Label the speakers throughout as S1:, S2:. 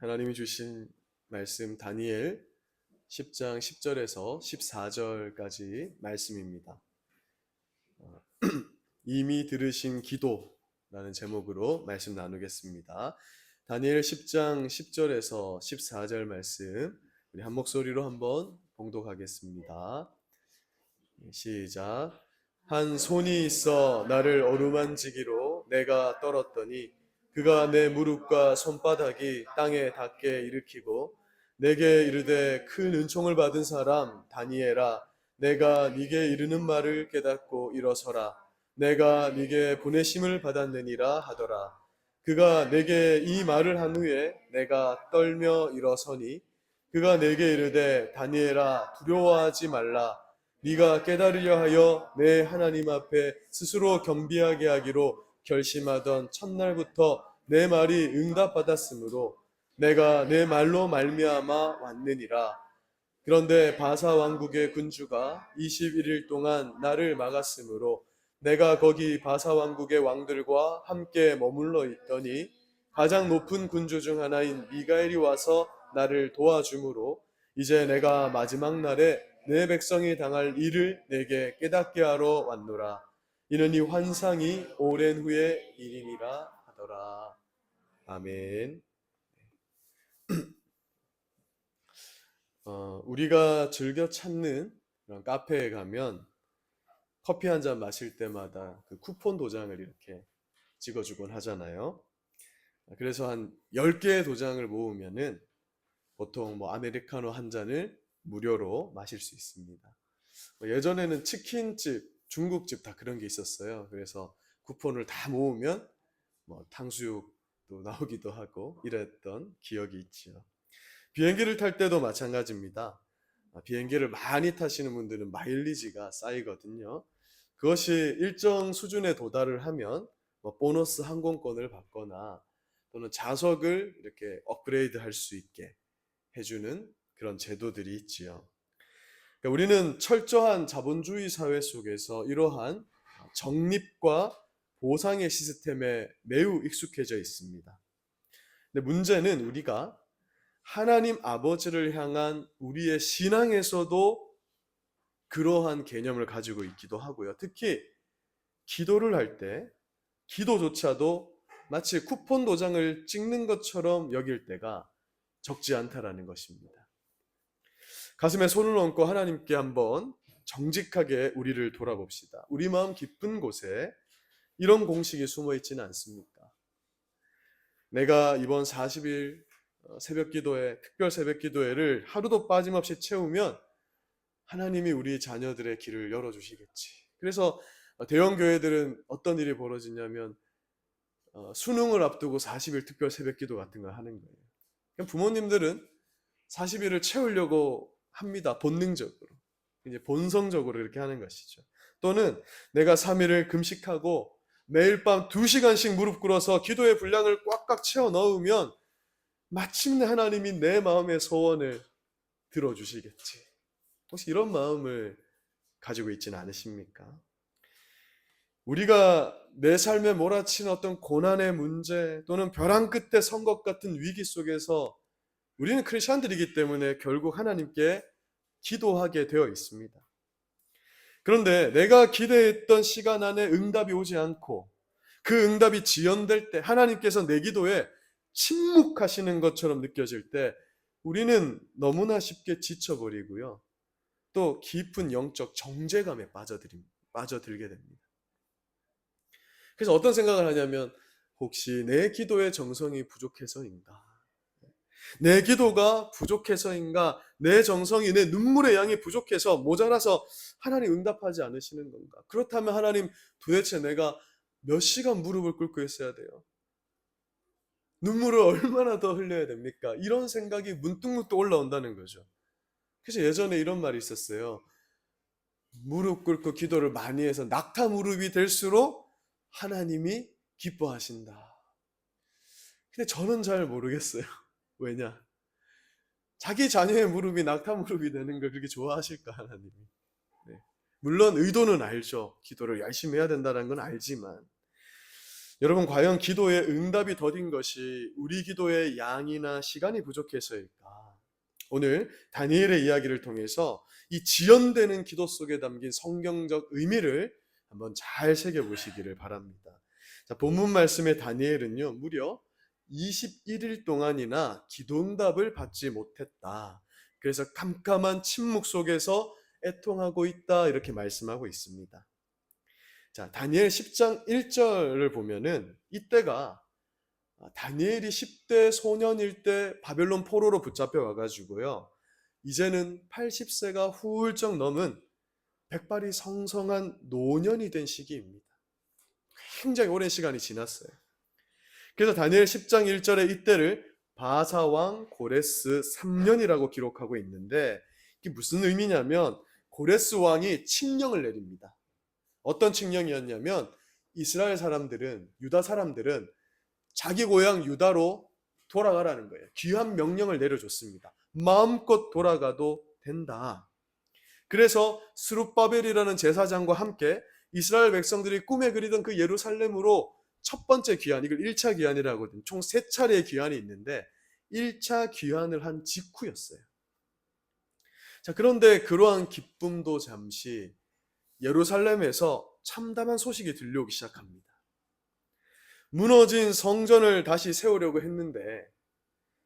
S1: 하나님이 주신 말씀 다니엘 10장 10절에서 14절까지 말씀입니다. 이미 들으신 기도라는 제목으로 말씀 나누겠습니다. 다니엘 10장 10절에서 14절 말씀 우리 한 목소리로 한번 봉독하겠습니다. 시작. 한 손이 있어 나를 어루만지기로 내가 떨었더니 그가 내 무릎과 손바닥이 땅에 닿게 일으키고 내게 이르되 큰 은총을 받은 사람 다니엘아, 내가 네게 이르는 말을 깨닫고 일어서라. 내가 네게 보내심을 받았느니라 하더라. 그가 내게 이 말을 한 후에 내가 떨며 일어서니 그가 내게 이르되 다니엘아, 두려워하지 말라. 네가 깨달으려 하여 내 하나님 앞에 스스로 겸비하게 하기로 결심하던 첫날부터 내 말이 응답받았으므로 내가 내 말로 말미암아 왔느니라. 그런데 바사 왕국의 군주가 21일 동안 나를 막았으므로 내가 거기 바사 왕국의 왕들과 함께 머물러 있더니 가장 높은 군주 중 하나인 미가엘이 와서 나를 도와주므로 이제 내가 마지막 날에 내 백성이 당할 일을 내게 깨닫게 하러 왔노라. 이는 이 환상이 오랜 후의 일이니라 하더라. 아멘. 우리가 즐겨 찾는 그런 카페에 가면 커피 한 잔 마실 때마다 그 쿠폰 도장을 이렇게 찍어주곤 하잖아요. 그래서 한 10개의 도장을 모으면은 보통 뭐 아메리카노 한 잔을 무료로 마실 수 있습니다. 예전에는 치킨집, 중국집 다 그런 게 있었어요. 그래서 쿠폰을 다 모으면 뭐 탕수육도 나오기도 하고 이랬던 기억이 있죠. 비행기를 탈 때도 마찬가지입니다. 비행기를 많이 타시는 분들은 마일리지가 쌓이거든요. 그것이 일정 수준에 도달을 하면 뭐 보너스 항공권을 받거나 또는 좌석을 이렇게 업그레이드 할 수 있게 해주는 그런 제도들이 있지요. 그러니까 우리는 철저한 자본주의 사회 속에서 이러한 적립과 보상의 시스템에 매우 익숙해져 있습니다. 근데 문제는 우리가 하나님 아버지를 향한 우리의 신앙에서도 그러한 개념을 가지고 있기도 하고요. 특히 기도를 할 때 기도조차도 마치 쿠폰 도장을 찍는 것처럼 여길 때가 적지 않다라는 것입니다. 가슴에 손을 얹고 하나님께 한번 정직하게 우리를 돌아봅시다. 우리 마음 깊은 곳에 이런 공식이 숨어 있지는 않습니까? 내가 이번 40일 새벽 기도회, 특별 새벽 기도회를 하루도 빠짐없이 채우면 하나님이 우리 자녀들의 길을 열어주시겠지. 그래서 대형 교회들은 어떤 일이 벌어지냐면 수능을 앞두고 40일 특별 새벽 기도 같은 걸 하는 거예요. 그럼 부모님들은 40일을 채우려고 합니다. 본능적으로. 이제 본성적으로 이렇게 하는 것이죠. 또는 내가 3일을 금식하고 매일 밤 2시간씩 무릎 꿇어서 기도의 분량을 꽉꽉 채워 넣으면 마침내 하나님이 내 마음의 소원을 들어주시겠지. 혹시 이런 마음을 가지고 있지는 않으십니까? 우리가 내 삶에 몰아치는 어떤 고난의 문제 또는 벼랑 끝에 선 것 같은 위기 속에서 우리는 크리스천들이기 때문에 결국 하나님께 기도하게 되어 있습니다. 그런데 내가 기대했던 시간 안에 응답이 오지 않고 그 응답이 지연될 때 하나님께서 내 기도에 침묵하시는 것처럼 느껴질 때 우리는 너무나 쉽게 지쳐버리고요. 또 깊은 영적 정죄감에 빠져들게 됩니다. 그래서 어떤 생각을 하냐면 혹시 내 기도의 정성이 부족해서인가? 내 기도가 부족해서인가? 내 정성이, 내 눈물의 양이 부족해서 모자라서 하나님 응답하지 않으시는 건가? 그렇다면 하나님 도대체 내가 몇 시간 무릎을 꿇고 있어야 돼요? 눈물을 얼마나 더 흘려야 됩니까? 이런 생각이 문득문득 올라온다는 거죠. 그래서 예전에 이런 말이 있었어요. 무릎 꿇고 기도를 많이 해서 낙타 무릎이 될수록 하나님이 기뻐하신다. 근데 저는 잘 모르겠어요. 왜냐? 자기 자녀의 무릎이 낙타 무릎이 되는 걸 그렇게 좋아하실까 하나님이. 네. 물론 의도는 알죠. 기도를 열심히 해야 된다는 건 알지만 여러분, 과연 기도의 응답이 더딘 것이 우리 기도의 양이나 시간이 부족해서일까? 오늘 다니엘의 이야기를 통해서 이 지연되는 기도 속에 담긴 성경적 의미를 한번 잘 새겨보시기를 바랍니다. 자, 본문 말씀의 다니엘은요, 무려 21일 동안이나 기도 응답을 받지 못했다. 그래서 깜깜한 침묵 속에서 애통하고 있다, 이렇게 말씀하고 있습니다. 자, 다니엘 10장 1절을 보면은 이때가 다니엘이 10대 소년일 때 바벨론 포로로 붙잡혀 와가지고요, 이제는 80세가 훌쩍 넘은 백발이 성성한 노년이 된 시기입니다. 굉장히 오랜 시간이 지났어요. 그래서 다니엘 10장 1절에 이때를 바사왕 고레스 3년이라고 기록하고 있는데, 이게 무슨 의미냐면 고레스 왕이 칙령을 내립니다. 어떤 칙령이었냐면 이스라엘 사람들은, 유다 사람들은 자기 고향 유다로 돌아가라는 거예요. 귀한 명령을 내려줬습니다. 마음껏 돌아가도 된다. 그래서 스룹바벨이라는 제사장과 함께 이스라엘 백성들이 꿈에 그리던 그 예루살렘으로 첫 번째 귀환, 이걸 1차 귀환이라고 하거든요. 총 3차례의 귀환이 있는데 1차 귀환을 한 직후였어요. 자, 그런데 그러한 기쁨도 잠시 예루살렘에서 참담한 소식이 들려오기 시작합니다. 무너진 성전을 다시 세우려고 했는데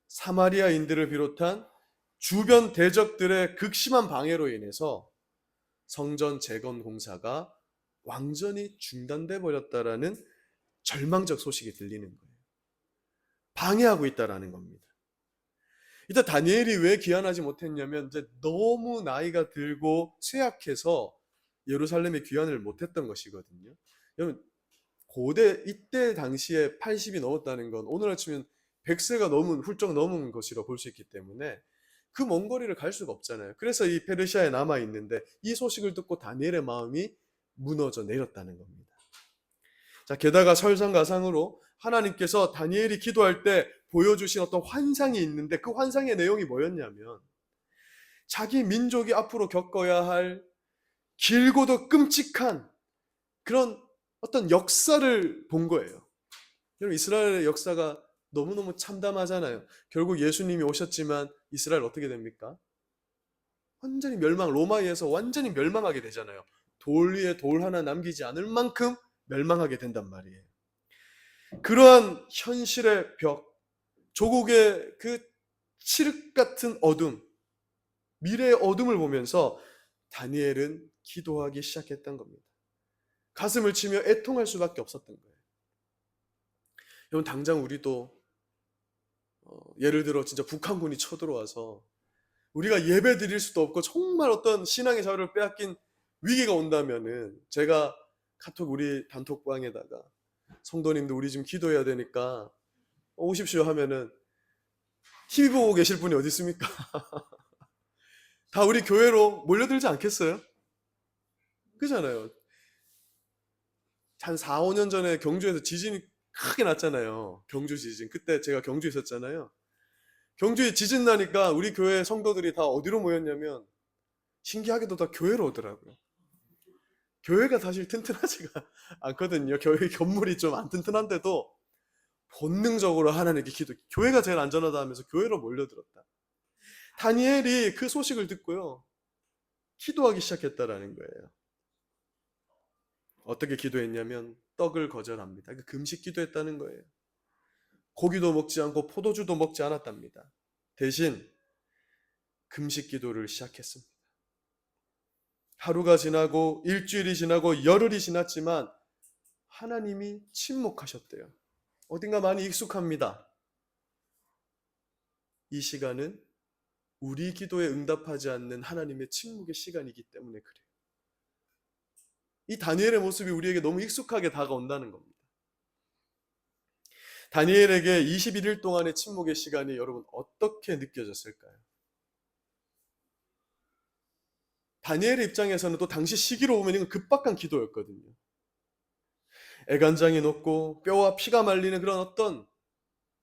S1: 사마리아인들을 비롯한 주변 대적들의 극심한 방해로 인해서 성전 재건 공사가 완전히 중단돼 버렸다라는 절망적 소식이 들리는 거예요. 방해하고 있다라는 겁니다. 일단 다니엘이 왜 귀환하지 못했냐면 이제 너무 나이가 들고 쇠약해서 예루살렘에 귀환을 못했던 것이거든요. 여러분, 고대 이때 당시에 80이 넘었다는 건 오늘 치면 100세가 훌쩍 넘은 것이라 볼 수 있기 때문에 그 먼 거리를 갈 수가 없잖아요. 그래서 이 페르시아에 남아 있는데 이 소식을 듣고 다니엘의 마음이 무너져 내렸다는 겁니다. 자, 게다가 설상가상으로 하나님께서 다니엘이 기도할 때 보여주신 어떤 환상이 있는데 그 환상의 내용이 뭐였냐면 자기 민족이 앞으로 겪어야 할 길고도 끔찍한 그런 어떤 역사를 본 거예요. 여러분, 이스라엘의 역사가 너무너무 참담하잖아요. 결국 예수님이 오셨지만 이스라엘 어떻게 됩니까? 완전히 로마에 의해서 완전히 멸망하게 되잖아요. 돌 위에 돌 하나 남기지 않을 만큼 멸망하게 된단 말이에요. 그러한 현실의 벽, 조국의 그 칠흑 같은 어둠, 미래의 어둠을 보면서 다니엘은 기도하기 시작했던 겁니다. 가슴을 치며 애통할 수밖에 없었던 거예요. 여러분, 당장 우리도 예를 들어 진짜 북한군이 쳐들어와서 우리가 예배 드릴 수도 없고 정말 어떤 신앙의 자유를 빼앗긴 위기가 온다면은 제가 카톡 우리 단톡방에다가 성도님들 우리 지금 기도해야 되니까 오십시오 하면은 TV 보고 계실 분이 어디 있습니까? 다 우리 교회로 몰려들지 않겠어요? 그잖아요. 한 4, 5년 전에 경주에서 지진이 크게 났잖아요. 경주 지진. 그때 제가 경주에 있었잖아요. 경주에 지진 나니까 우리 교회 성도들이 다 어디로 모였냐면 신기하게도 다 교회로 오더라고요. 교회가 사실 튼튼하지가 않거든요. 교회 건물이 좀 안 튼튼한데도 본능적으로 하나님께 교회가 제일 안전하다 하면서 교회로 몰려들었다. 다니엘이 그 소식을 듣고요, 기도하기 시작했다라는 거예요. 어떻게 기도했냐면 떡을 거절합니다. 금식 기도했다는 거예요. 고기도 먹지 않고 포도주도 먹지 않았답니다. 대신 금식 기도를 시작했습니다. 하루가 지나고 일주일이 지나고 열흘이 지났지만 하나님이 침묵하셨대요. 어딘가 많이 익숙합니다. 이 시간은 우리 기도에 응답하지 않는 하나님의 침묵의 시간이기 때문에 그래요. 이 다니엘의 모습이 우리에게 너무 익숙하게 다가온다는 겁니다. 다니엘에게 21일 동안의 침묵의 시간이 여러분 어떻게 느껴졌을까요? 다니엘의 입장에서는 또 당시 시기로 보면 이건 급박한 기도였거든요. 애간장이 녹고 뼈와 피가 말리는 그런 어떤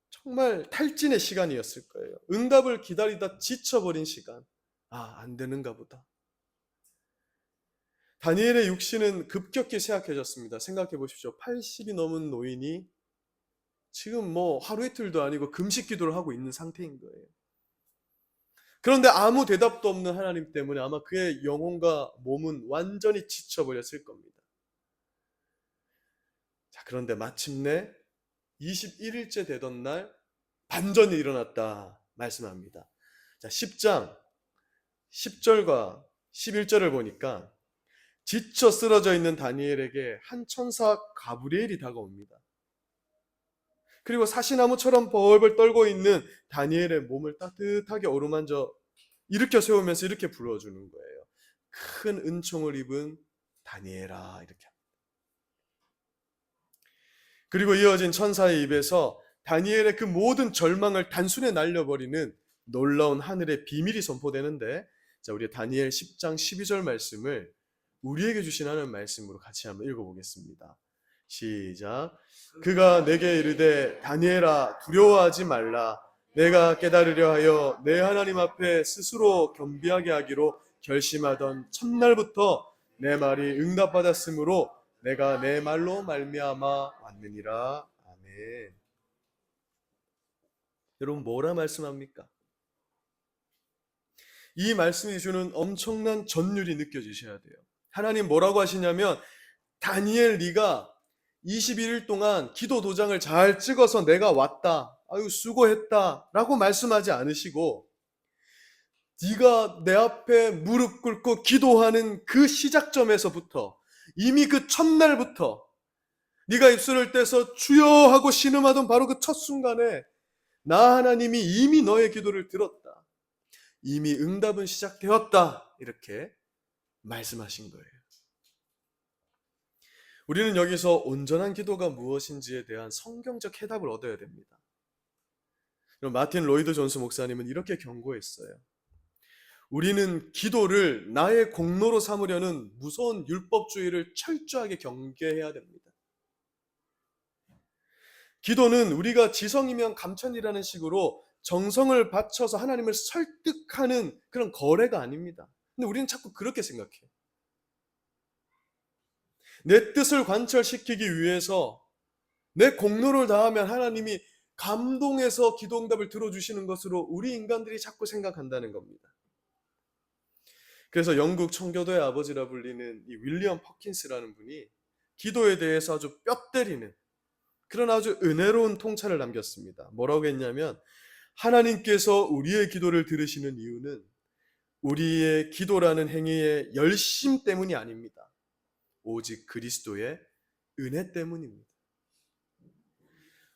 S1: 정말 탈진의 시간이었을 거예요. 응답을 기다리다 지쳐버린 시간. 안 되는가 보다. 다니엘의 육신은 급격히 쇠약해졌습니다. 생각해 보십시오. 80이 넘은 노인이 지금 뭐 하루 이틀도 아니고 금식 기도를 하고 있는 상태인 거예요. 그런데 아무 대답도 없는 하나님 때문에 아마 그의 영혼과 몸은 완전히 지쳐버렸을 겁니다. 자, 그런데 마침내 21일째 되던 날 반전이 일어났다 말씀합니다. 자, 10장 10절과 11절을 보니까 지쳐 쓰러져 있는 다니엘에게 한 천사 가브리엘이 다가옵니다. 그리고 사시나무처럼 벌벌 떨고 있는 다니엘의 몸을 따뜻하게 어루만져 일으켜 세우면서 이렇게 불러주는 거예요. 큰 은총을 입은 다니엘아, 이렇게. 그리고 이어진 천사의 입에서 다니엘의 그 모든 절망을 단순히 날려버리는 놀라운 하늘의 비밀이 선포되는데, 자, 우리 다니엘 10장 12절 말씀을 우리에게 주신 하나님 말씀으로 같이 한번 읽어보겠습니다. 시작. 그가 내게 이르되 다니엘아 두려워하지 말라. 내가 깨달으려 하여 내 하나님 앞에 스스로 겸비하게 하기로 결심하던 첫날부터 내 말이 응답받았으므로 내가 내 말로 말미암아 왔느니라. 아멘. 여러분 뭐라 말씀합니까? 이 말씀이 주는 엄청난 전율이 느껴지셔야 돼요. 하나님 뭐라고 하시냐면, 다니엘 네가 21일 동안 기도 도장을 잘 찍어서 내가 왔다, 아유 수고했다 라고 말씀하지 않으시고, 네가 내 앞에 무릎 꿇고 기도하는 그 시작점에서부터, 이미 그 첫날부터 네가 입술을 떼서 주여 하고 신음하던 바로 그 첫 순간에 나 하나님이 이미 너의 기도를 들었다, 이미 응답은 시작되었다, 이렇게 말씀하신 거예요. 우리는 여기서 온전한 기도가 무엇인지에 대한 성경적 해답을 얻어야 됩니다. 마틴 로이드 존스 목사님은 이렇게 경고했어요. 우리는 기도를 나의 공로로 삼으려는 무서운 율법주의를 철저하게 경계해야 됩니다. 기도는 우리가 지성이면 감천이라는 식으로 정성을 바쳐서 하나님을 설득하는 그런 거래가 아닙니다. 근데 우리는 자꾸 그렇게 생각해요. 내 뜻을 관철시키기 위해서 내 공로를 다하면 하나님이 감동해서 기도응답을 들어주시는 것으로 우리 인간들이 자꾸 생각한다는 겁니다. 그래서 영국 청교도의 아버지라 불리는 이 윌리엄 퍼킨스라는 분이 기도에 대해서 아주 뼈 때리는 그런 아주 은혜로운 통찰을 남겼습니다. 뭐라고 했냐면, 하나님께서 우리의 기도를 들으시는 이유는 우리의 기도라는 행위의 열심 때문이 아닙니다. 오직 그리스도의 은혜 때문입니다.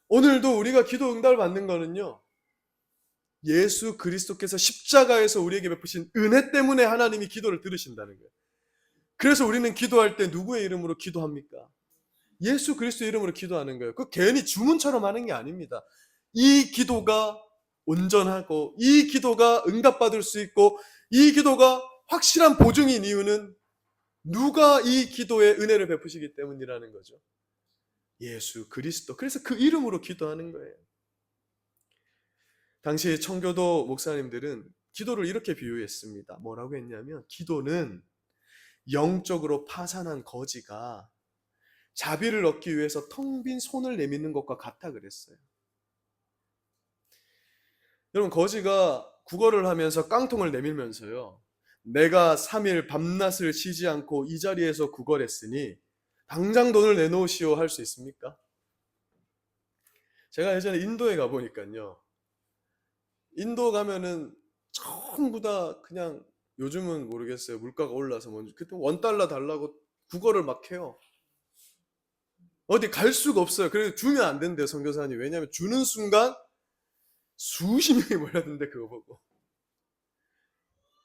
S1: 오늘도 우리가 기도 응답을 받는 거는요, 예수 그리스도께서 십자가에서 우리에게 베푸신 은혜 때문에 하나님이 기도를 들으신다는 거예요. 그래서 우리는 기도할 때 누구의 이름으로 기도합니까? 예수 그리스도 이름으로 기도하는 거예요. 그 괜히 주문처럼 하는 게 아닙니다. 이 기도가 온전하고 이 기도가 응답받을 수 있고 이 기도가 확실한 보증인 이유는 누가 이 기도에 은혜를 베푸시기 때문이라는 거죠. 예수 그리스도. 그래서 그 이름으로 기도하는 거예요. 당시 청교도 목사님들은 기도를 이렇게 비유했습니다. 뭐라고 했냐면, 기도는 영적으로 파산한 거지가 자비를 얻기 위해서 텅 빈 손을 내미는 것과 같다 그랬어요. 여러분, 거지가 구걸을 하면서 깡통을 내밀면서요, 내가 3일 밤낮을 쉬지 않고 이 자리에서 구걸했으니 당장 돈을 내놓으시오 할 수 있습니까? 제가 예전에 인도에 가보니까요, 인도 가면은 전부 다 그냥, 요즘은 모르겠어요, 물가가 올라서 뭔지, 그때 $1 달라고 구걸을 막 해요. 어디 갈 수가 없어요. 그래서 주면 안 된대요, 선교사님. 왜냐하면 주는 순간 수십 명이 몰렸는데 그거 보고.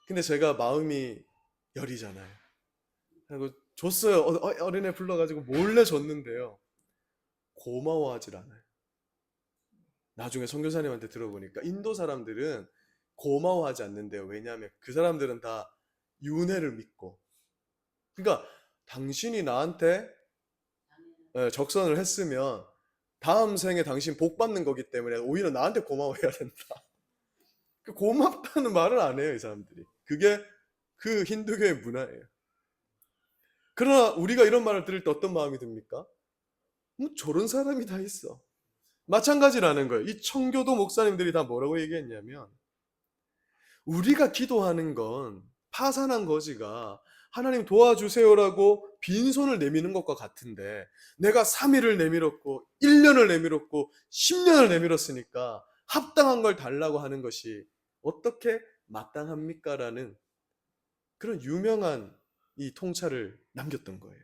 S1: 근데 제가 마음이 여리잖아요. 그리고 줬어요. 어린애 불러가지고 몰래 줬는데요, 고마워하질 않아요. 나중에 선교사님한테 들어보니까 인도 사람들은 고마워하지 않는데요. 왜냐하면 그 사람들은 다 윤회를 믿고, 그러니까 당신이 나한테 적선을 했으면 다음 생에 당신 복 받는 거기 때문에 오히려 나한테 고마워해야 된다. 고맙다는 말을 안 해요, 이 사람들이. 그게 그 힌두교의 문화예요. 그러나 우리가 이런 말을 들을 때 어떤 마음이 듭니까? 뭐 저런 사람이 다 있어. 마찬가지라는 거예요. 이 청교도 목사님들이 다 뭐라고 얘기했냐면, 우리가 기도하는 건 파산한 거지가 하나님 도와주세요라고 빈손을 내미는 것과 같은데, 내가 3일을 내밀었고 1년을 내밀었고 10년을 내밀었으니까 합당한 걸 달라고 하는 것이 어떻게 마땅합니까? 라는 그런 유명한 이 통찰을 남겼던 거예요.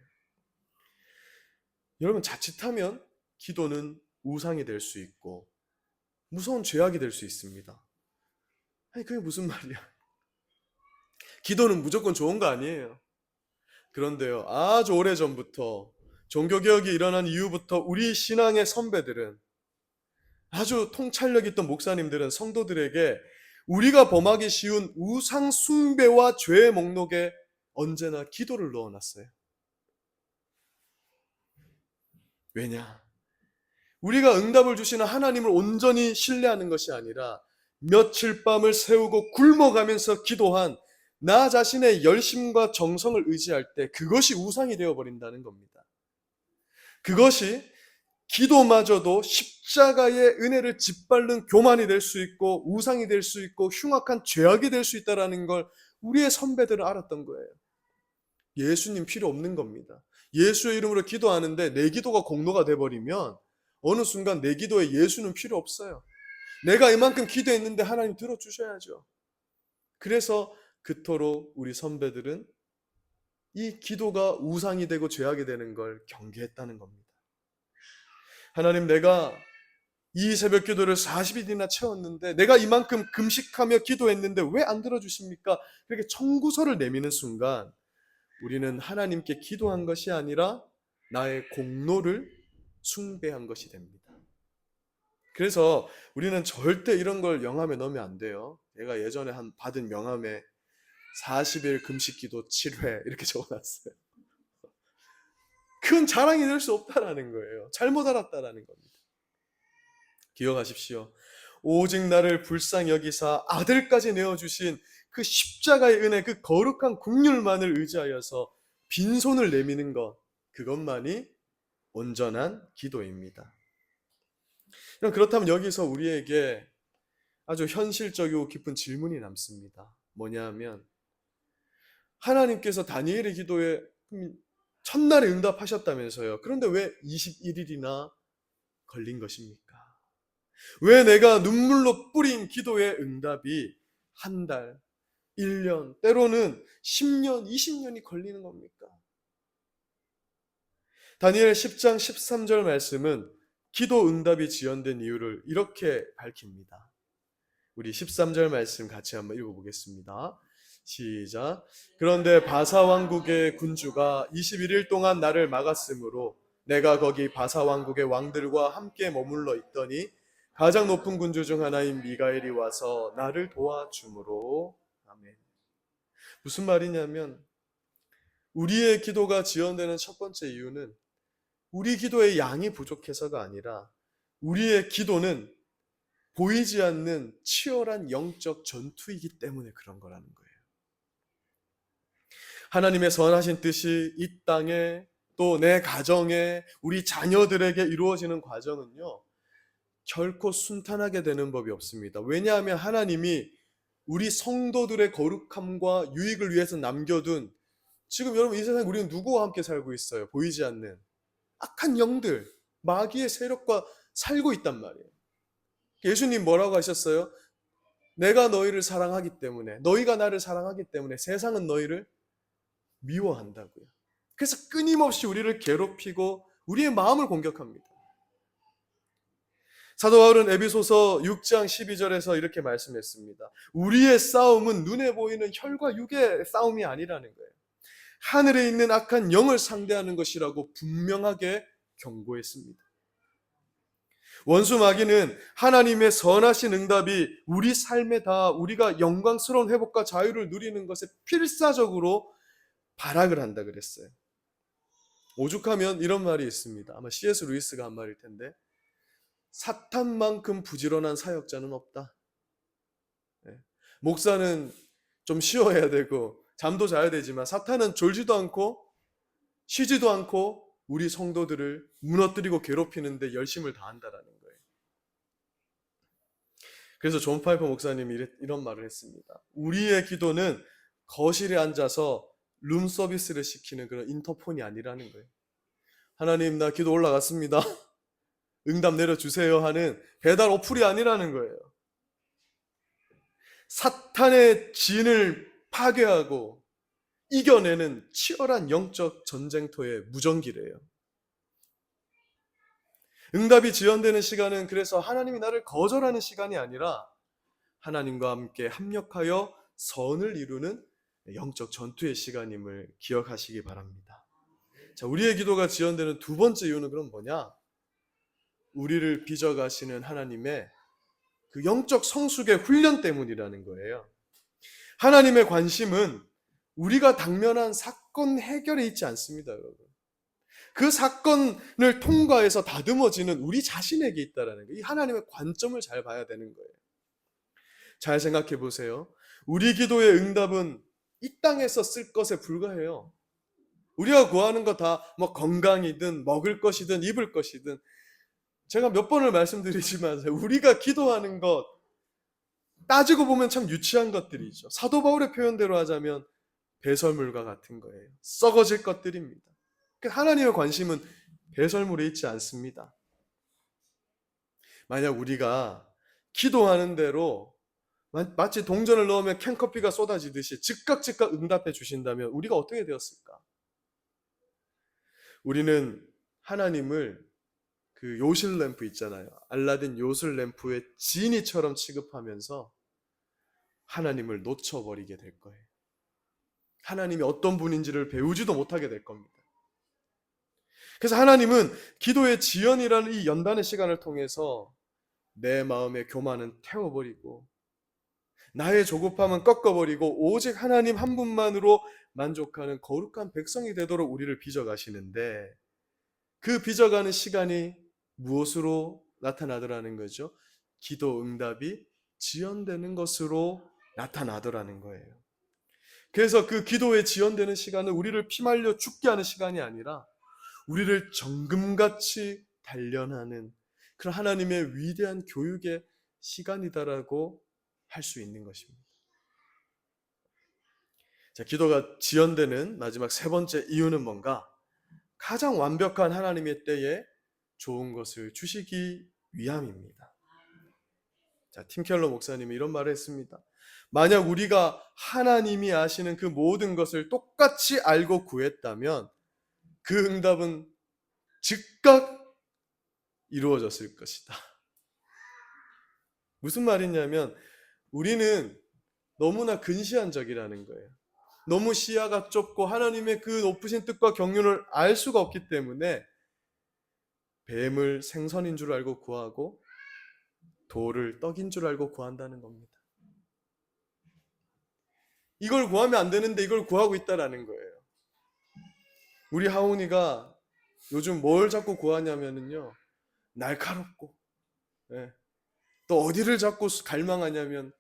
S1: 여러분, 자칫하면 기도는 우상이 될 수 있고 무서운 죄악이 될 수 있습니다. 아니, 그게 무슨 말이야? 기도는 무조건 좋은 거 아니에요. 그런데요, 아주 오래전부터, 종교개혁이 일어난 이후부터 우리 신앙의 선배들은, 아주 통찰력 있던 목사님들은 성도들에게 우리가 범하기 쉬운 우상 숭배와 죄의 목록에 언제나 기도를 넣어놨어요. 왜냐? 우리가 응답을 주시는 하나님을 온전히 신뢰하는 것이 아니라 며칠 밤을 새우고 굶어가면서 기도한 나 자신의 열심과 정성을 의지할 때 그것이 우상이 되어버린다는 겁니다. 그것이 기도마저도 십자가의 은혜를 짓밟는 교만이 될 수 있고 우상이 될 수 있고 흉악한 죄악이 될 수 있다는 걸 우리의 선배들은 알았던 거예요. 예수님 필요 없는 겁니다. 예수의 이름으로 기도하는데 내 기도가 공로가 돼버리면 어느 순간 내 기도에 예수는 필요 없어요. 내가 이만큼 기도했는데 하나님 들어주셔야죠. 그래서 그토록 우리 선배들은 이 기도가 우상이 되고 죄악이 되는 걸 경계했다는 겁니다. 하나님, 내가 이 새벽 기도를 40일이나 채웠는데 내가 이만큼 금식하며 기도했는데 왜 안 들어주십니까? 그렇게 청구서를 내미는 순간 우리는 하나님께 기도한 것이 아니라 나의 공로를 숭배한 것이 됩니다. 그래서 우리는 절대 이런 걸 명함에 넣으면 안 돼요. 제가 예전에 받은 명함에 40일 금식기도 7회 이렇게 적어놨어요. 그건 자랑이 될 수 없다라는 거예요. 잘못 알았다라는 겁니다. 기억하십시오. 오직 나를 불쌍히 여기사 아들까지 내어주신 그 십자가의 은혜, 그 거룩한 국률만을 의지하여서 빈손을 내미는 것, 그것만이 온전한 기도입니다. 그렇다면 여기서 우리에게 아주 현실적이고 깊은 질문이 남습니다. 뭐냐 하면, 하나님께서 다니엘의 기도에 첫날에 응답하셨다면서요. 그런데 왜 21일이나 걸린 것입니까? 왜 내가 눈물로 뿌린 기도의 응답이 한 달, 1년, 때로는 10년, 20년이 걸리는 겁니까? 다니엘 10장 13절 말씀은 기도 응답이 지연된 이유를 이렇게 밝힙니다. 우리 13절 말씀 같이 한번 읽어보겠습니다. 시작. 그런데 바사 왕국의 군주가 21일 동안 나를 막았으므로 내가 거기 바사 왕국의 왕들과 함께 머물러 있더니 가장 높은 군주 중 하나인 미가엘이 와서 나를 도와주므로. 아멘. 무슨 말이냐면, 우리의 기도가 지연되는 첫 번째 이유는 우리 기도의 양이 부족해서가 아니라 우리의 기도는 보이지 않는 치열한 영적 전투이기 때문에 그런 거라는 거예요. 하나님의 선하신 뜻이 이 땅에, 또 내 가정에, 우리 자녀들에게 이루어지는 과정은요, 결코 순탄하게 되는 법이 없습니다. 왜냐하면 하나님이 우리 성도들의 거룩함과 유익을 위해서 남겨둔, 지금 여러분 이 세상에 우리는 누구와 함께 살고 있어요? 보이지 않는 악한 영들, 마귀의 세력과 살고 있단 말이에요. 예수님 뭐라고 하셨어요? 내가 너희를 사랑하기 때문에, 너희가 나를 사랑하기 때문에 세상은 너희를 미워한다고요. 그래서 끊임없이 우리를 괴롭히고 우리의 마음을 공격합니다. 사도 바울은 에베소서 6장 12절에서 이렇게 말씀했습니다. 우리의 싸움은 눈에 보이는 혈과 육의 싸움이 아니라는 거예요. 하늘에 있는 악한 영을 상대하는 것이라고 분명하게 경고했습니다. 원수 마귀는 하나님의 선하신 응답이 우리 삶에 다 우리가 영광스러운 회복과 자유를 누리는 것에 필사적으로 발악을 한다 그랬어요. 오죽하면 이런 말이 있습니다. 아마 C.S. 루이스가 한 말일 텐데, 사탄만큼 부지런한 사역자는 없다. 목사는 좀 쉬어야 되고 잠도 자야 되지만 사탄은 졸지도 않고 쉬지도 않고 우리 성도들을 무너뜨리고 괴롭히는데 열심을 다한다라는 거예요. 그래서 존 파이퍼 목사님이 이런 말을 했습니다. 우리의 기도는 거실에 앉아서 룸 서비스를 시키는 그런 인터폰이 아니라는 거예요. 하나님, 나 기도 올라갔습니다. 응답 내려주세요 하는 배달 어플이 아니라는 거예요. 사탄의 진을 파괴하고 이겨내는 치열한 영적 전쟁터의 무전기래요. 응답이 지연되는 시간은 그래서 하나님이 나를 거절하는 시간이 아니라 하나님과 함께 합력하여 선을 이루는 영적 전투의 시간임을 기억하시기 바랍니다. 자, 우리의 기도가 지연되는 두 번째 이유는 그럼 뭐냐? 우리를 빚어가시는 하나님의 그 영적 성숙의 훈련 때문이라는 거예요. 하나님의 관심은 우리가 당면한 사건 해결에 있지 않습니다, 여러분. 그 사건을 통과해서 다듬어지는 우리 자신에게 있다라는 거예요. 이 하나님의 관점을 잘 봐야 되는 거예요. 잘 생각해 보세요. 우리 기도의 응답은 이 땅에서 쓸 것에 불과해요. 우리가 구하는 거 다 뭐 건강이든 먹을 것이든 입을 것이든, 제가 몇 번을 말씀드리지만 우리가 기도하는 것 따지고 보면 참 유치한 것들이죠. 사도 바울의 표현대로 하자면 배설물과 같은 거예요. 썩어질 것들입니다. 하나님의 관심은 배설물에 있지 않습니다. 만약 우리가 기도하는 대로 마치 동전을 넣으면 캔커피가 쏟아지듯이 즉각 응답해 주신다면 우리가 어떻게 되었을까? 우리는 하나님을 그 요실 램프 있잖아요. 알라딘 요술 램프의 지니처럼 취급하면서 하나님을 놓쳐버리게 될 거예요. 하나님이 어떤 분인지를 배우지도 못하게 될 겁니다. 그래서 하나님은 기도의 지연이라는 이 연단의 시간을 통해서 내 마음의 교만은 태워버리고 나의 조급함은 꺾어버리고 오직 하나님 한 분만으로 만족하는 거룩한 백성이 되도록 우리를 빚어가시는데, 그 빚어가는 시간이 무엇으로 나타나더라는 거죠? 기도 응답이 지연되는 것으로 나타나더라는 거예요. 그래서 그 기도에 지연되는 시간은 우리를 피말려 죽게 하는 시간이 아니라 우리를 정금같이 단련하는 그런 하나님의 위대한 교육의 시간이다라고 할 수 있는 것입니다. 자, 기도가 지연되는 마지막 세 번째 이유는 뭔가? 가장 완벽한 하나님의 때에 좋은 것을 주시기 위함입니다. 자, 팀 켈러 목사님이 이런 말을 했습니다. 만약 우리가 하나님이 아시는 그 모든 것을 똑같이 알고 구했다면 그 응답은 즉각 이루어졌을 것이다. 무슨 말이냐면 우리는 너무나 근시안적이라는 거예요. 너무 시야가 좁고 하나님의 그 높으신 뜻과 경륜을 알 수가 없기 때문에 뱀을 생선인 줄 알고 구하고 돌을 떡인 줄 알고 구한다는 겁니다. 이걸 구하면 안 되는데 이걸 구하고 있다라는 거예요. 우리 하온이가 요즘 뭘 자꾸 구하냐면요, 날카롭고, 또 어디를 자꾸 갈망하냐면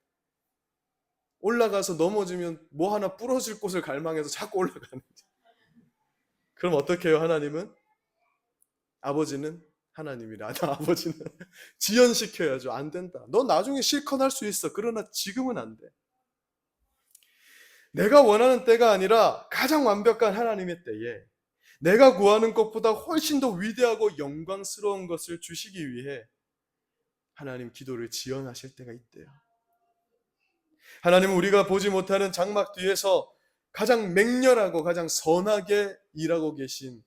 S1: 올라가서 넘어지면 뭐 하나 부러질 곳을 갈망해서 자꾸 올라가는 거죠. 그럼 어떻게 해요? 하나님은? 아버지는 하나님이라. 아버지는 지연시켜야죠. 안 된다. 너 나중에 실컷 할 수 있어. 그러나 지금은 안 돼. 내가 원하는 때가 아니라 가장 완벽한 하나님의 때에 내가 구하는 것보다 훨씬 더 위대하고 영광스러운 것을 주시기 위해 하나님 기도를 지연하실 때가 있대요. 하나님은 우리가 보지 못하는 장막 뒤에서 가장 맹렬하고 가장 선하게 일하고 계신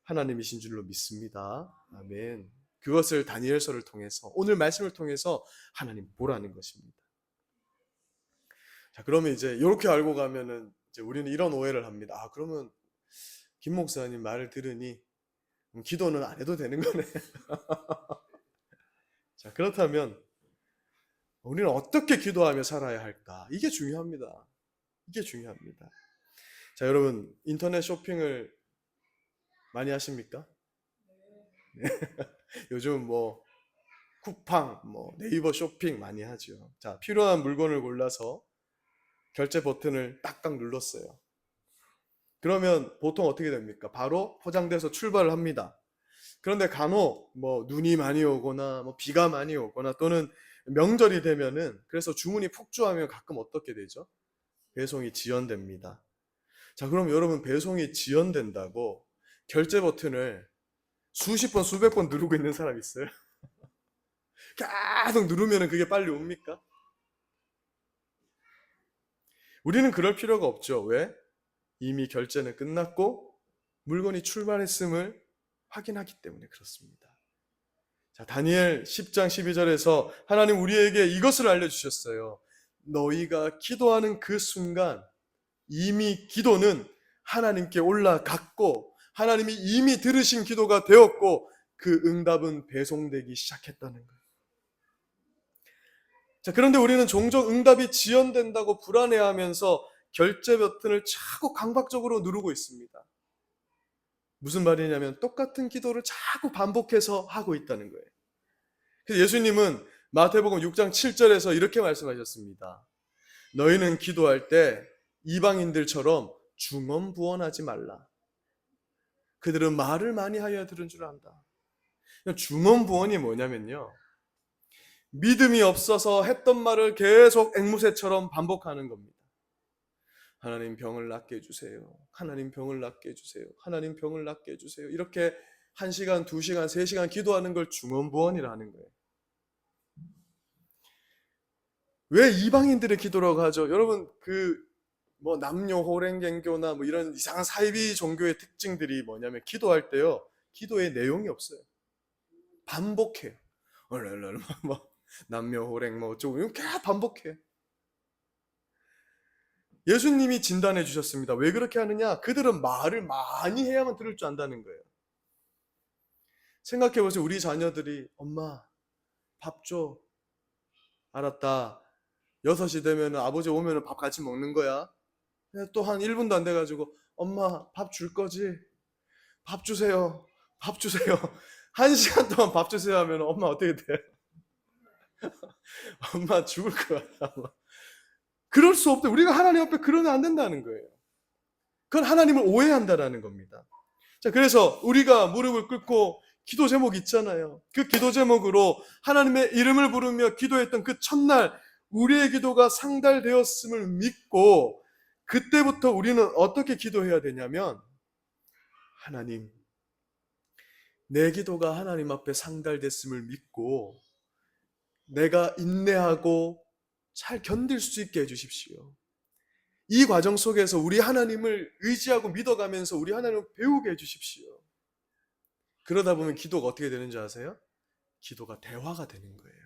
S1: 하나님이신 줄로 믿습니다. 아멘. 그것을 다니엘서를 통해서, 오늘 말씀을 통해서 하나님 보라는 것입니다. 자, 그러면 이제 이렇게 알고 가면은 이제 우리는 이런 오해를 합니다. 아, 그러면 김 목사님 말을 들으니 기도는 안 해도 되는 거네. 자, 그렇다면 우리는 어떻게 기도하며 살아야 할까? 이게 중요합니다. 이게 중요합니다. 자, 여러분 인터넷 쇼핑을 많이 하십니까? 네. 요즘 뭐 쿠팡, 뭐 네이버 쇼핑 많이 하죠. 자, 필요한 물건을 골라서 결제 버튼을 딱딱 눌렀어요. 그러면 보통 어떻게 됩니까? 바로 포장돼서 출발을 합니다. 그런데 간혹 뭐 눈이 많이 오거나 뭐 비가 많이 오거나 또는 명절이 되면은 그래서 주문이 폭주하면 가끔 어떻게 되죠? 배송이 지연됩니다. 자, 그럼 여러분 배송이 지연된다고 결제 버튼을 수십 번, 수백 번 누르고 있는 사람 있어요? 계속 누르면은 그게 빨리 옵니까? 우리는 그럴 필요가 없죠. 왜? 이미 결제는 끝났고 물건이 출발했음을 확인하기 때문에 그렇습니다. 자, 다니엘 10장 12절에서 하나님 우리에게 이것을 알려주셨어요. 너희가 기도하는 그 순간 이미 기도는 하나님께 올라갔고 하나님이 이미 들으신 기도가 되었고 그 응답은 배송되기 시작했다는 거예요. 자, 그런데 우리는 종종 응답이 지연된다고 불안해하면서 결제 버튼을 자꾸 강박적으로 누르고 있습니다. 무슨 말이냐면 똑같은 기도를 자꾸 반복해서 하고 있다는 거예요. 그래서 예수님은 마태복음 6장 7절에서 이렇게 말씀하셨습니다. 너희는 기도할 때 이방인들처럼 중언부언하지 말라. 그들은 말을 많이 하여 들은 줄 안다. 중언부언이 뭐냐면요. 믿음이 없어서 했던 말을 계속 앵무새처럼 반복하는 겁니다. 하나님 병을 낫게 해주세요. 하나님 병을 낫게 해주세요. 하나님 병을 낫게 해주세요. 이렇게 1시간, 2시간, 3시간 기도하는 걸 중언부언이라 하는 거예요. 왜 이방인들의 기도라고 하죠? 여러분 뭐 남녀 호랭갱교나 뭐 이런 이상한 사이비 종교의 특징들이 뭐냐면 기도할 때요. 기도의 내용이 없어요. 반복해요. 뭐 남녀 호랭 뭐 어쩌고 이거 계속 반복해요. 예수님이 진단해 주셨습니다. 왜 그렇게 하느냐? 그들은 말을 많이 해야만 들을 줄 안다는 거예요. 생각해 보세요. 우리 자녀들이 엄마 밥 줘. 알았다. 6시 되면 아버지 오면 밥 같이 먹는 거야. 또 한 1분도 안 돼가지고 엄마 밥 줄 거지? 밥 주세요. 밥 주세요. 1시간 동안 밥 주세요 하면 엄마 어떻게 돼? 엄마 죽을 것 같아. 그럴 수 없다. 우리가 하나님 앞에 그러면 안 된다는 거예요. 그건 하나님을 오해한다라는 겁니다. 자, 그래서 우리가 무릎을 꿇고 기도 제목 있잖아요. 그 기도 제목으로 하나님의 이름을 부르며 기도했던 그 첫날 우리의 기도가 상달되었음을 믿고 그때부터 우리는 어떻게 기도해야 되냐면 하나님, 내 기도가 하나님 앞에 상달됐음을 믿고 내가 인내하고 잘 견딜 수 있게 해주십시오. 이 과정 속에서 우리 하나님을 의지하고 믿어가면서 우리 하나님을 배우게 해주십시오. 그러다 보면 기도가 어떻게 되는지 아세요? 기도가 대화가 되는 거예요.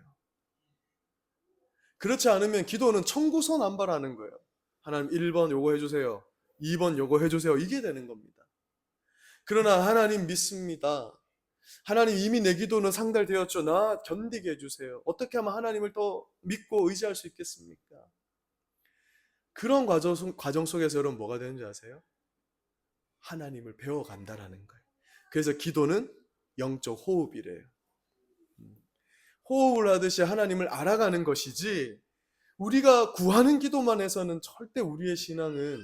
S1: 그렇지 않으면 기도는 청구서 남발하는 거예요. 하나님 1번 요거 해주세요. 2번 요거 해주세요. 이게 되는 겁니다. 그러나 하나님 믿습니다. 하나님 이미 내 기도는 상달되었죠. 나 견디게 해주세요. 어떻게 하면 하나님을 더 믿고 의지할 수 있겠습니까? 그런 과정 속에서 여러분 뭐가 되는지 아세요? 하나님을 배워간다라는 거예요. 그래서 기도는 영적 호흡이래요. 호흡을 하듯이 하나님을 알아가는 것이지 우리가 구하는 기도만 해서는 절대 우리의 신앙은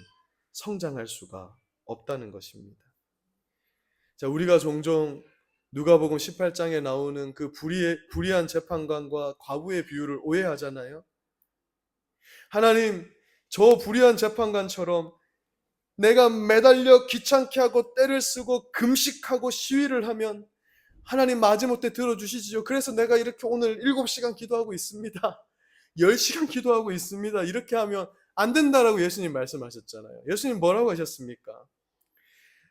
S1: 성장할 수가 없다는 것입니다. 자, 우리가 종종 누가복음 18장에 나오는 그 불의한 재판관과 과부의 비유를 오해하잖아요. 하나님, 저 불의한 재판관처럼 내가 매달려 귀찮게 하고 때를 쓰고 금식하고 시위를 하면 하나님 마지못해 들어주시지요. 그래서 내가 이렇게 오늘 7시간 기도하고 있습니다. 10시간 기도하고 있습니다. 이렇게 하면 안 된다라고 예수님 말씀하셨잖아요. 예수님 뭐라고 하셨습니까?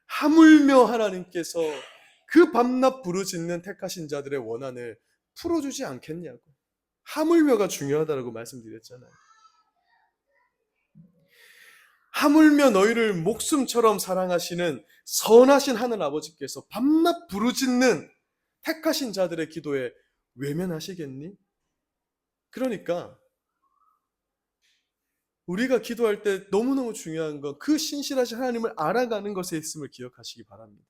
S1: 하물며 하나님께서 그 밤낮 부르짖는 택하신 자들의 원한을 풀어주지 않겠냐고. 하물며가 중요하다고 말씀드렸잖아요. 하물며 너희를 목숨처럼 사랑하시는 선하신 하늘 아버지께서 밤낮 부르짖는 택하신 자들의 기도에 외면하시겠니? 그러니까 우리가 기도할 때 너무너무 중요한 건 그 신실하신 하나님을 알아가는 것에 있음을 기억하시기 바랍니다.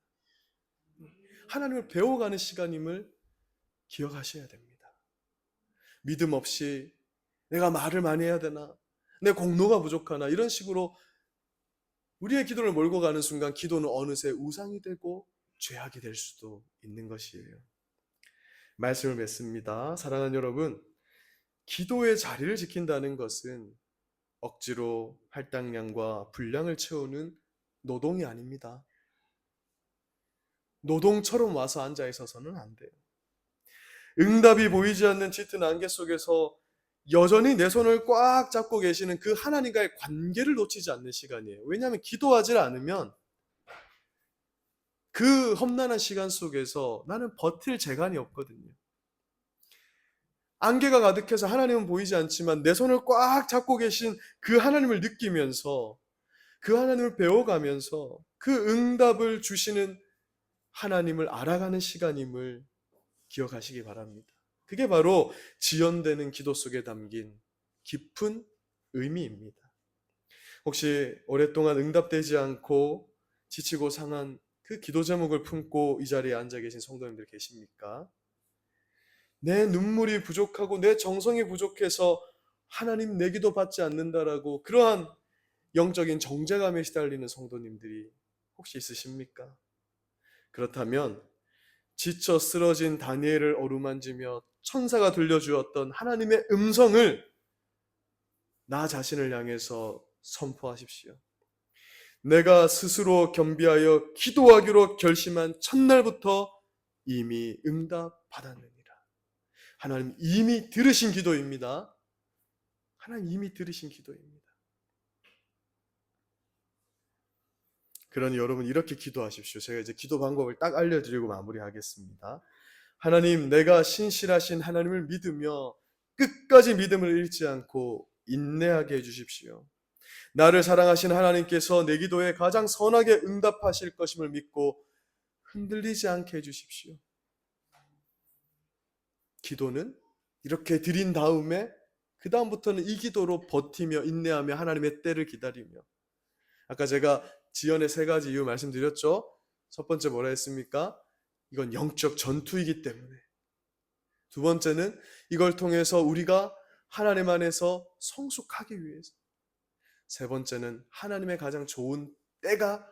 S1: 하나님을 배워가는 시간임을 기억하셔야 됩니다. 믿음 없이 내가 말을 많이 해야 되나? 내 공로가 부족하나? 이런 식으로 우리의 기도를 몰고 가는 순간 기도는 어느새 우상이 되고 죄악이 될 수도 있는 것이에요. 말씀을 맺습니다. 사랑하는 여러분, 기도의 자리를 지킨다는 것은 억지로 할당량과 분량을 채우는 노동이 아닙니다. 노동처럼 와서 앉아 있어서는 안 돼요. 응답이 보이지 않는 짙은 안개 속에서 여전히 내 손을 꽉 잡고 계시는 그 하나님과의 관계를 놓치지 않는 시간이에요. 왜냐하면 기도하지 않으면 그 험난한 시간 속에서 나는 버틸 재간이 없거든요. 안개가 가득해서 하나님은 보이지 않지만 내 손을 꽉 잡고 계신 그 하나님을 느끼면서 그 하나님을 배워가면서 그 응답을 주시는 하나님을 알아가는 시간임을 기억하시기 바랍니다. 그게 바로 지연되는 기도 속에 담긴 깊은 의미입니다. 혹시 오랫동안 응답되지 않고 지치고 상한 그 기도 제목을 품고 이 자리에 앉아 계신 성도님들 계십니까? 내 눈물이 부족하고 내 정성이 부족해서 하나님 내 기도 받지 않는다라고 그러한 영적인 정죄감에 시달리는 성도님들이 혹시 있으십니까? 그렇다면 지쳐 쓰러진 다니엘을 어루만지며 천사가 들려주었던 하나님의 음성을 나 자신을 향해서 선포하십시오. 내가 스스로 겸비하여 기도하기로 결심한 첫날부터 이미 응답 받았느니라. 하나님 이미 들으신 기도입니다. 하나님 이미 들으신 기도입니다. 그러니 여러분 이렇게 기도하십시오. 제가 이제 기도 방법을 딱 알려드리고 마무리하겠습니다. 하나님, 내가 신실하신 하나님을 믿으며 끝까지 믿음을 잃지 않고 인내하게 해주십시오. 나를 사랑하신 하나님께서 내 기도에 가장 선하게 응답하실 것임을 믿고 흔들리지 않게 해주십시오. 기도는 이렇게 드린 다음에 그 다음부터는 이 기도로 버티며 인내하며 하나님의 때를 기다리며, 아까 제가 지연의 세 가지 이유 말씀드렸죠. 첫 번째 뭐라 했습니까? 이건 영적 전투이기 때문에. 두 번째는 이걸 통해서 우리가 하나님 안에서 성숙하기 위해서. 세 번째는 하나님의 가장 좋은 때가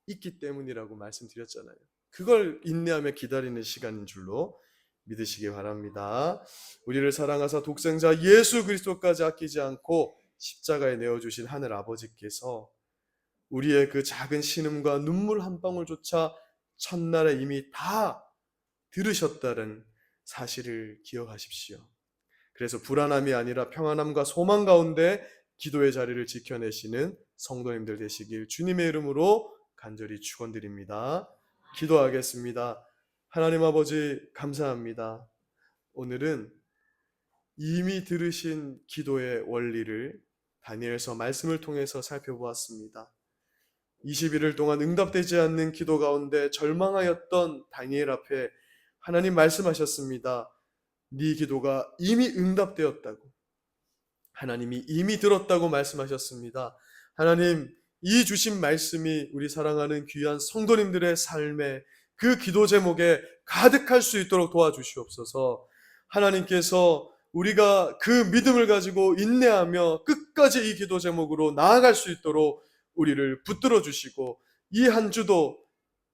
S1: 있기 때문이라고 말씀드렸잖아요. 그걸 인내하며 기다리는 시간인 줄로 믿으시기 바랍니다. 우리를 사랑하사 독생자 예수 그리스도까지 아끼지 않고 십자가에 내어주신 하늘 아버지께서 우리의 그 작은 신음과 눈물 한 방울조차 첫날에 이미 다 들으셨다는 사실을 기억하십시오. 그래서 불안함이 아니라 평안함과 소망 가운데 기도의 자리를 지켜내시는 성도님들 되시길 주님의 이름으로 간절히 축원드립니다. 기도하겠습니다. 하나님 아버지 감사합니다. 오늘은 이미 들으신 기도의 원리를 다니엘서 말씀을 통해서 살펴보았습니다. 21일 동안 응답되지 않는 기도 가운데 절망하였던 다니엘 앞에 하나님 말씀하셨습니다. 네 기도가 이미 응답되었다고, 하나님이 이미 들었다고 말씀하셨습니다. 하나님, 이 주신 말씀이 우리 사랑하는 귀한 성도님들의 삶에 그 기도 제목에 가득할 수 있도록 도와주시옵소서. 하나님께서 우리가 그 믿음을 가지고 인내하며 끝까지 이 기도 제목으로 나아갈 수 있도록 우리를 붙들어 주시고, 이 한 주도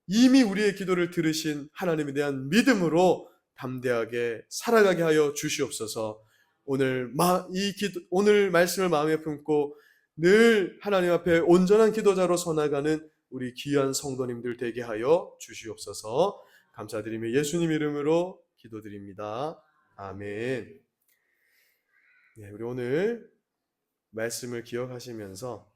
S1: 이미 우리의 기도를 들으신 하나님에 대한 믿음으로 담대하게 살아가게 하여 주시옵소서. 오늘 말씀을 마음에 품고 늘 하나님 앞에 온전한 기도자로 서나가는 우리 귀한 성도님들 되게 하여 주시옵소서. 감사드리며 예수님 이름으로 기도드립니다. 아멘. 우리 오늘 말씀을 기억하시면서